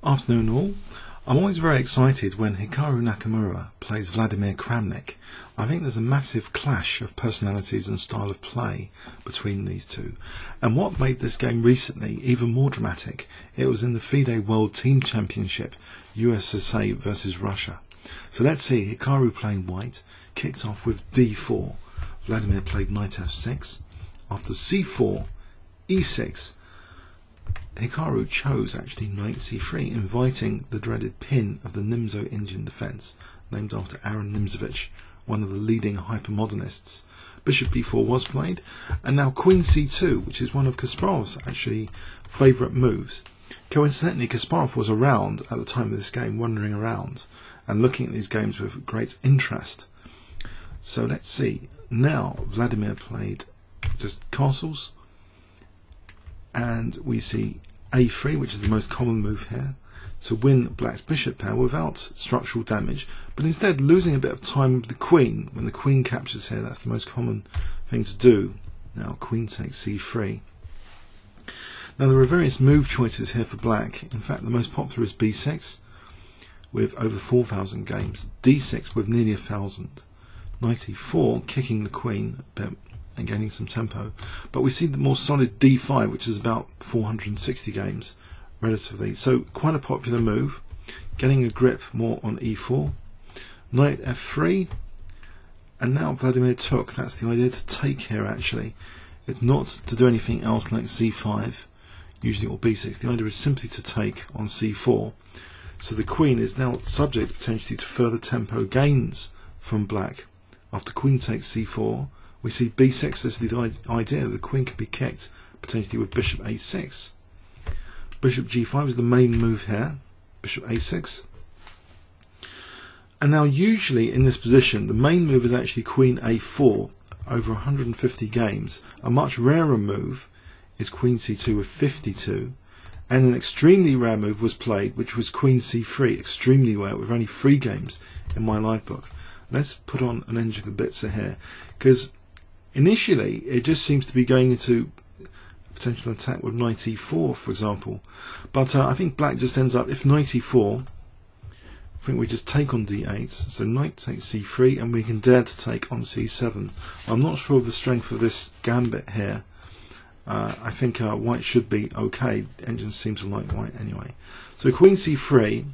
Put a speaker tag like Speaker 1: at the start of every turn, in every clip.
Speaker 1: Afternoon all. I'm always very excited when Hikaru Nakamura plays Vladimir Kramnik. I think there's a massive clash of personalities and style of play between these two. And what made this game recently even more dramatic, it was in the FIDE World Team Championship, USSA versus Russia. So let's see, Hikaru playing white, kicked off with d4. Vladimir played knight f6. After c4, e6, Hikaru chose actually knight c3, inviting the dreaded pin of the Nimzo-Indian defence, named after Aaron Nimzovich, one of the leading hypermodernists. Bishop b4 was played, and now queen c2, which is one of Kasparov's actually favourite moves. Coincidentally, Kasparov was around at the time of this game, wandering around and looking at these games with great interest. So let's see. Now Vladimir played just castles, and we see a3, which is the most common move here, to win black's bishop pair without structural damage, but instead losing a bit of time with the queen. When the queen captures here, that's the most common thing to do. Now queen takes c3. Now there are various move choices here for black. In fact, the most popular is b6 with over 4,000 games, d6 with nearly 1,000, knight e4 kicking the queen a bit and gaining some tempo, but we see the more solid d5, which is about 460 games relatively, so quite a popular move. Getting a grip more on e4, knight f3, and now Vladimir took. That's the idea, to take here actually. It's not to do anything else like c5 usually, or b6. The idea is simply to take on c4, so the queen is now subject potentially to further tempo gains from black. After queen takes c4, we see b6 is the idea. The queen can be kicked potentially with bishop a6. Bishop g5 is the main move here. Bishop a6. And now usually in this position the main move is actually queen a4 over 150 games. A much rarer move is queen c2 with 52. And an extremely rare move was played, which was queen c3. Extremely rare, with only 3 games in my live book. Let's put on an Nd7 Kg6 here, because initially it just seems to be going into a potential attack with knight e4, for example. But I think black just ends up, if knight e4, I think we just take on d8. So knight takes c3, and we can dare to take on c7. I'm not sure of the strength of this gambit here. I think white should be okay. Engine seems to like white anyway. So queen c3.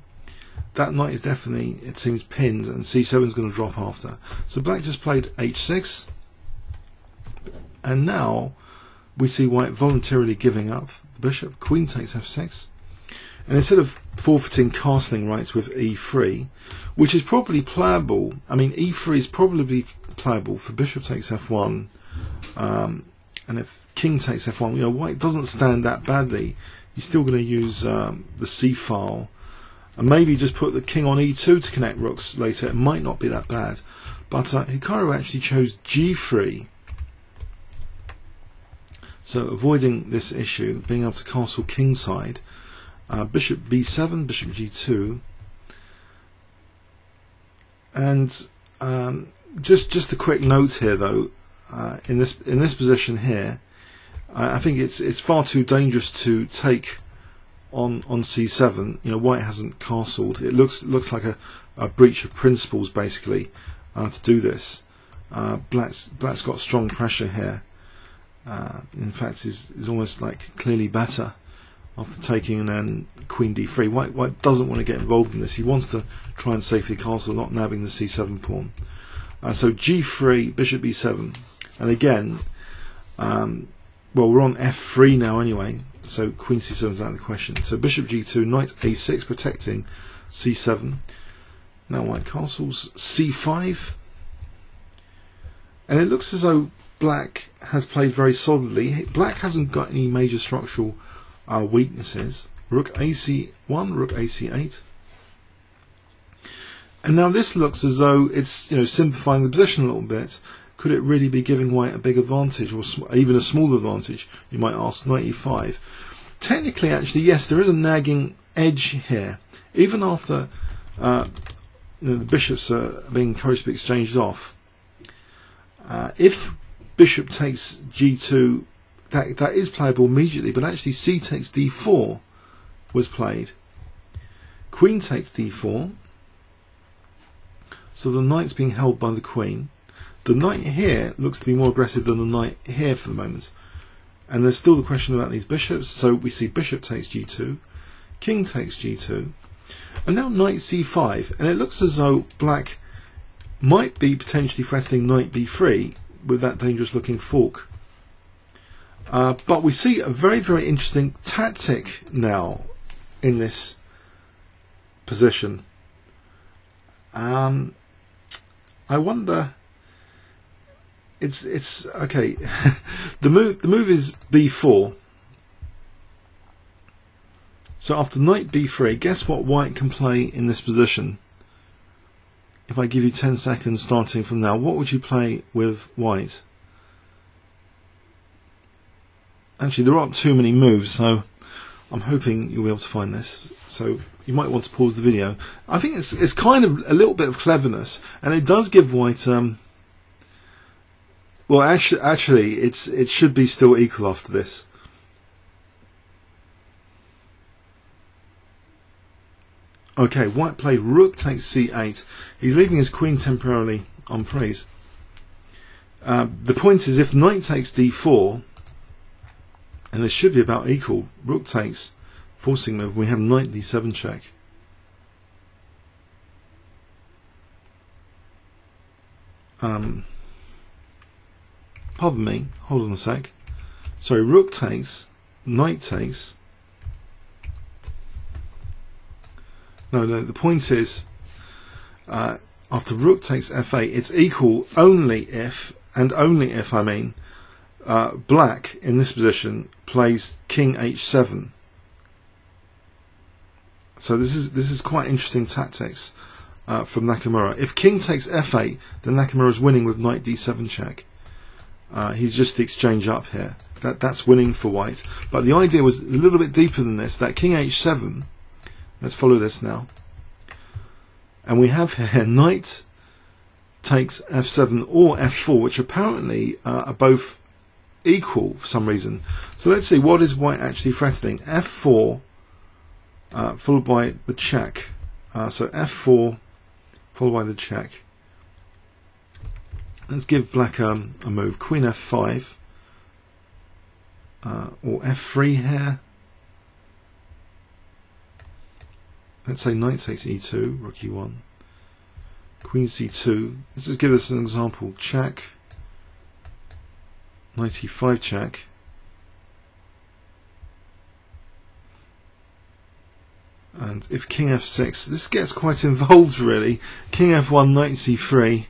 Speaker 1: That knight is definitely, it seems, pinned, and c7 is going to drop after. So black just played h6. And now we see white voluntarily giving up the bishop. Queen takes f6, and instead of forfeiting castling rights with e3, which is probably playable, I mean e3 is probably playable for bishop takes f1, and if king takes f1, you know, white doesn't stand that badly. He's still going to use the c file, and maybe just put the king on e2 to connect rooks later. It might not be that bad, but Hikaru actually chose g3. So avoiding this issue, being able to castle kingside, bishop b7, bishop g2, and just a quick note here though, in this position here, I think it's far too dangerous to take on c7. You know, white hasn't castled. It looks like a breach of principles basically to do this. Black's got strong pressure here. In fact, is almost like clearly better after taking, and then queen d3. White doesn't want to get involved in this. He wants to try and safely castle, not nabbing the c7 pawn. So g3, bishop b7, and again, well, we're on f3 now anyway, so queen c7 is out of the question. So bishop g2, knight a6, protecting c7. Now white castles c5, and it looks as though black has played very solidly. Black hasn't got any major structural weaknesses. Rook ac1, rook ac8, and now this looks as though it's, you know, simplifying the position a little bit. Could it really be giving white a big advantage, or even a small advantage? You might ask. Knight e5. Technically, actually, yes, there is a nagging edge here. Even after you know, the bishops are being encouraged to be exchanged off, if bishop takes g2, that is playable immediately, but actually c takes d4 was played. queen takes d4, so the knight's being held by the queen. The knight here looks to be more aggressive than the knight here for the moment, and there's still the question about these bishops. So we see bishop takes g2, king takes g2, and now knight c5, and it looks as though black might be potentially threatening knight b3 with that dangerous looking fork. But we see a very, very interesting tactic now in this position. I wonder. It's okay. the move is b4. So after knight b3, guess what white can play in this position? If I give you 10 seconds starting from now, what would you play with white? Actually, there aren't too many moves, so I'm hoping you'll be able to find this. So you might want to pause the video. I think it's kind of a little bit of cleverness, and it does give white. Well, actually, it should be still equal after this. Okay, white played rook takes c8. He's leaving his queen temporarily on praise. The point is, if knight takes d4, and this should be about equal, rook takes, forcing move, we have knight d7 check. Pardon me, hold on a sec. Sorry, rook takes, knight takes. No, the point is, after rook takes f8, it's equal only if, and only if I mean, black in this position plays king h7. So this is quite interesting tactics from Nakamura. If king takes f8, then Nakamura is winning with knight d7 check. He's just the exchange up here. That's winning for white. But the idea was a little bit deeper than this. That king h7. Let's follow this now. And we have here knight takes f7 or f4, which apparently are both equal for some reason. So let's see, what is white actually threatening? f4 followed by the check. So f4 followed by the check. Let's give black a move. Queen f5 or f3 here. Let's say knight takes e2, rook e1, queen c2. Let's just give this an example. Check, knight e5 check, and if king f6, this gets quite involved really. King f1, knight c3,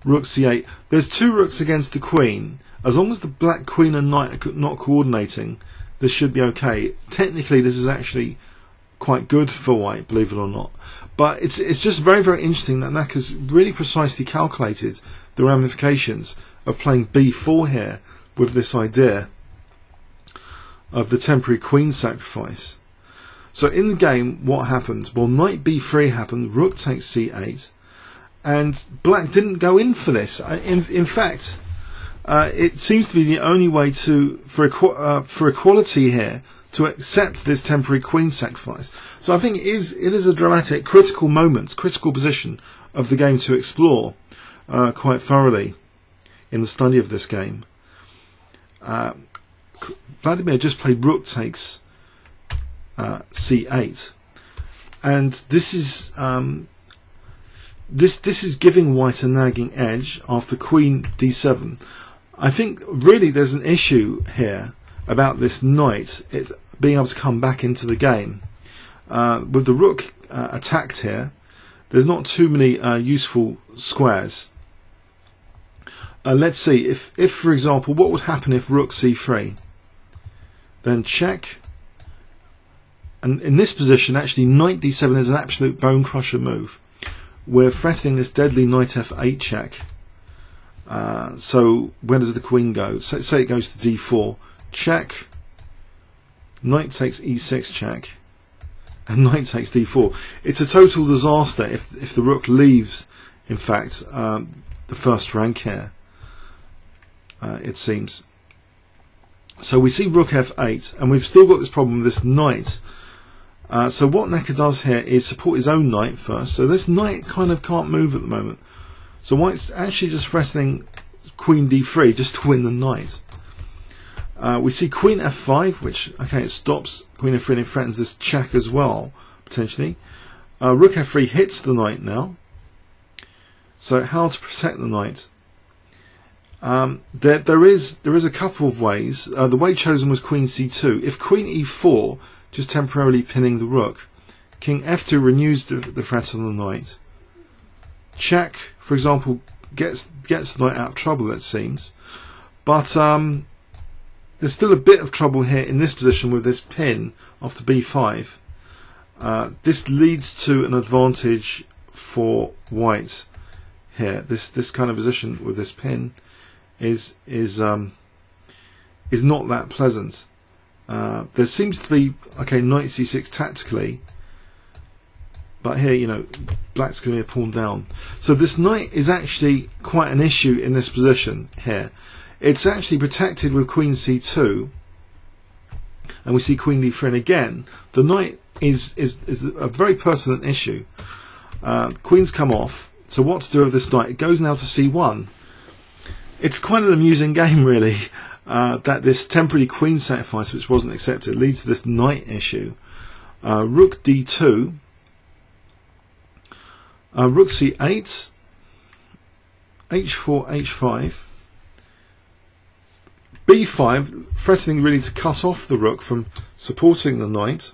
Speaker 1: rook c8. There's two rooks against the queen. As long as the black queen and knight are not coordinating, this should be okay. Technically, this is actually quite good for white, believe it or not. But it's just very, very interesting that Naka's really precisely calculated the ramifications of playing b4 here with this idea of the temporary queen sacrifice. So in the game, what happened? Well, knight b3 happened, rook takes c8, and black didn't go in for this. In fact, it seems to be the only way for equality here to accept this temporary queen sacrifice. So I think it is a dramatic, critical moment, critical position of the game to explore quite thoroughly in the study of this game. Vladimir just played rook takes c8, and this is this is giving white a nagging edge after queen d7. I think really there's an issue here about this knight being able to come back into the game. With the rook attacked here, there's not too many useful squares. Let's see, if for example, what would happen if rook c3? Then check, and in this position actually knight d7 is an absolute bone crusher move. We're threatening this deadly knight f8 check. So where does the queen go? So, say it goes to d4, check, knight takes e6 check, and knight takes d4. It's a total disaster if the rook leaves, in fact, the first rank here, it seems. So we see rook f8, and we've still got this problem with this knight So what Necker does here is support his own knight first. So this knight kind of can't move at the moment. So white's actually just threatening queen d3 just to win the knight. We see queen f5, which, okay, it stops queen f3 and it threatens this check as well, potentially. Rook f3 hits the knight now. So how to protect the knight? There is a couple of ways. The way chosen was queen c2. If queen e4, just temporarily pinning the rook, king f2 renews the threat on the knight. Check, for example, gets the knight out of trouble, it seems. But there's still a bit of trouble here in this position with this pin after b5. This leads to an advantage for white here. This kind of position with this pin is not that pleasant. There seems to be, okay, knight c6 tactically, but here, you know, black's going to be a pawn down. So this knight is actually quite an issue in this position here. It's actually protected with queen c2, and we see queen d3, and again the knight is a very pertinent issue. Queen's come off, so what to do with this knight? It goes now to c1. It's quite an amusing game, really, that this temporary queen sacrifice, which wasn't accepted, leads to this knight issue. Rook d2, rook c8, h4, h5, b5, threatening really to cut off the rook from supporting the knight.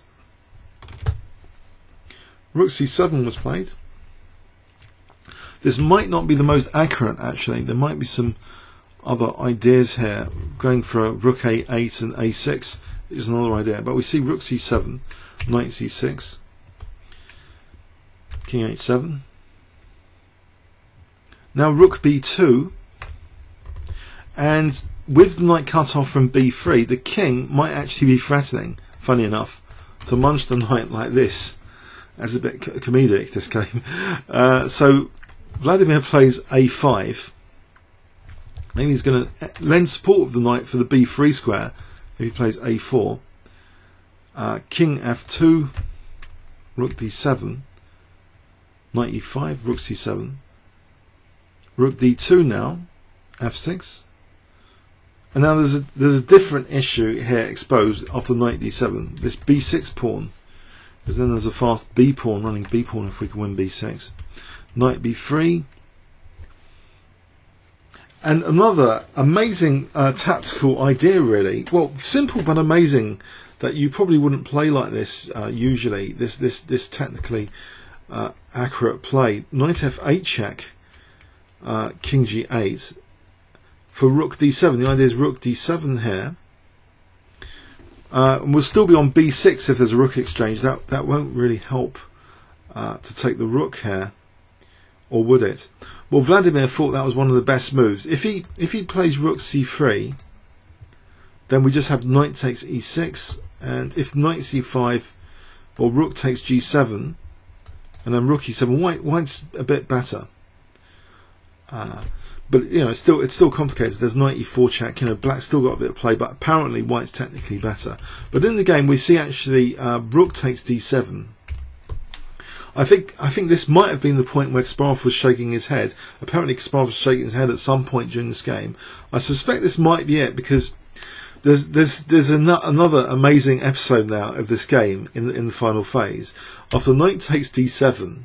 Speaker 1: Rook c7 was played. This might not be the most accurate, actually. There might be some other ideas here. Going for a rook a8 and a6 is another idea. But we see rook c7, knight c6, king h7. Now rook b2, and with the knight cut off from b3, the king might actually be threatening, funny enough, to munch the knight like this. That's a bit comedic, this game. So Vladimir plays a5. Maybe he's going to lend support of the knight for the b3 square if he plays a4. King f2, rook d7, knight e5, rook c7, rook d2 now, f6. And now there's a different issue here exposed after knight d7. This b6 pawn, because then there's a fast b pawn running b pawn if we can win b6. Knight b3. And another amazing tactical idea, really. Well, simple but amazing, that you probably wouldn't play like this usually. This technically accurate play. Knight f8 check, king g8. For rook d7, the idea is rook d7 here. And we'll still be on b6 if there's a rook exchange. That won't really help to take the rook here, or would it? Well, Vladimir thought that was one of the best moves. If he plays rook c3, then we just have knight takes e6, and if knight c5, or rook takes g7, and then rook e7, white's a bit better. But you know, it's still complicated. There's knight e4 check. You know, black's still got a bit of play, but apparently white's technically better. But in the game, we see actually rook takes d7. I think this might have been the point where Kasparov was shaking his head. Apparently, Kasparov was shaking his head at some point during this game. I suspect this might be it, because there's another amazing episode now of this game in the final phase. After knight takes d7.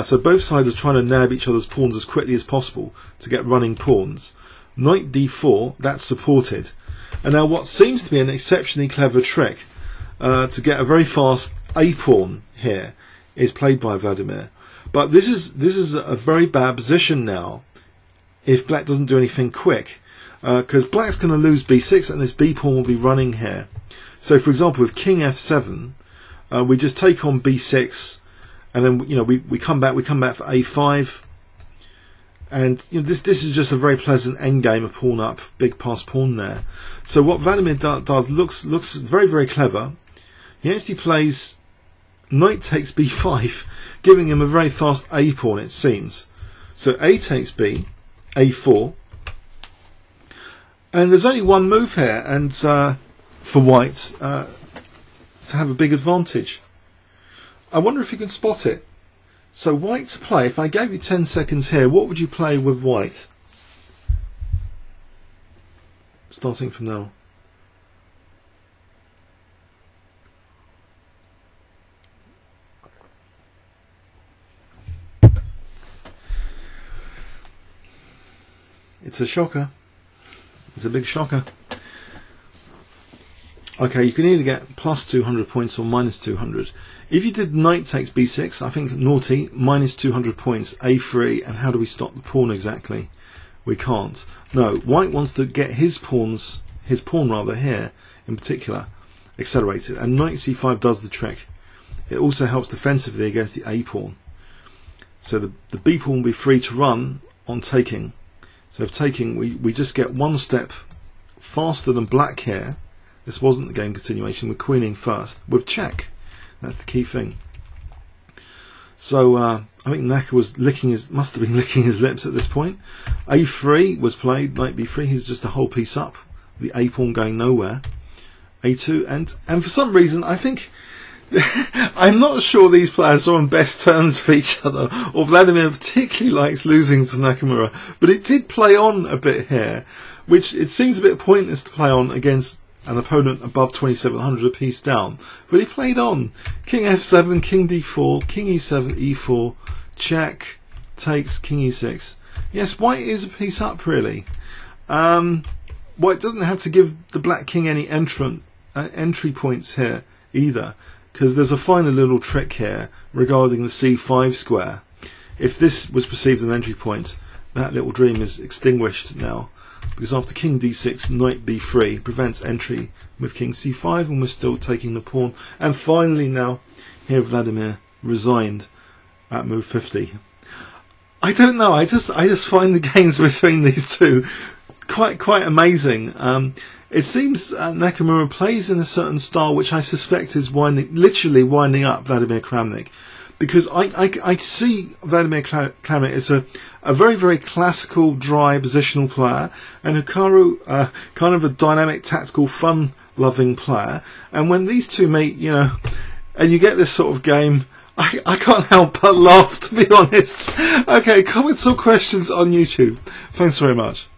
Speaker 1: So both sides are trying to nab each other's pawns as quickly as possible to get running pawns. Knight d4, that's supported. And now what seems to be an exceptionally clever trick to get a very fast a pawn here is played by Vladimir. But this is a very bad position now if black doesn't do anything quick, because black's going to lose b6 and this b pawn will be running here. So for example, with king f7, we just take on b6. And then we come back for a5, and this is just a very pleasant endgame, a pawn up, big pass pawn there. So what Vladimir does looks very, very clever. He actually plays knight takes b5, giving him a very fast a pawn, it seems. So a takes b, a4, and there's only one move here, and for white to have a big advantage. I wonder if you can spot it. So white to play, if I gave you 10 seconds here, what would you play with white? Starting from now. It's a shocker. It's a big shocker. Okay, you can either get plus 200 points or minus 200. If you did knight takes b6, I think naughty, minus 200 points, a3, and how do we stop the pawn exactly? We can't. No, white wants to get his pawn here, in particular, accelerated, and knight c5 does the trick. It also helps defensively against the a pawn. So the b pawn will be free to run on taking. So if taking, we just get one step faster than black here. This wasn't the game continuation. We're queening first with check. That's the key thing. So I think Naka was must have been licking his lips at this point. A3 was played, knight b3. He's just a whole piece up. The a pawn going nowhere. A2 and for some reason I think I'm not sure these players are on best terms with each other, or Vladimir particularly likes losing to Nakamura, but it did play on a bit here, which it seems a bit pointless to play on against an opponent above 2700 a piece down, but he played on. King f7, king d4, king e7, e4, check, takes, king e6. Yes, white is a piece up really. White doesn't have to give the black king any entry points here either, because there's a final little trick here regarding the c5 square. If this was perceived as an entry point, that little dream is extinguished now, because after king d6, knight b3 prevents entry with king c5, and we're still taking the pawn. And finally now, here Vladimir resigned at move 50. I don't know, I just find the games between these two quite amazing. It seems Nakamura plays in a certain style which I suspect is literally winding up Vladimir Kramnik, because I see Vladimir Kramnik as a very, very classical, dry, positional player, and Hikaru kind of a dynamic, tactical, fun-loving player. And when these two meet, you know, and you get this sort of game, I can't help but laugh, to be honest. Okay, comments or questions on YouTube. Thanks very much.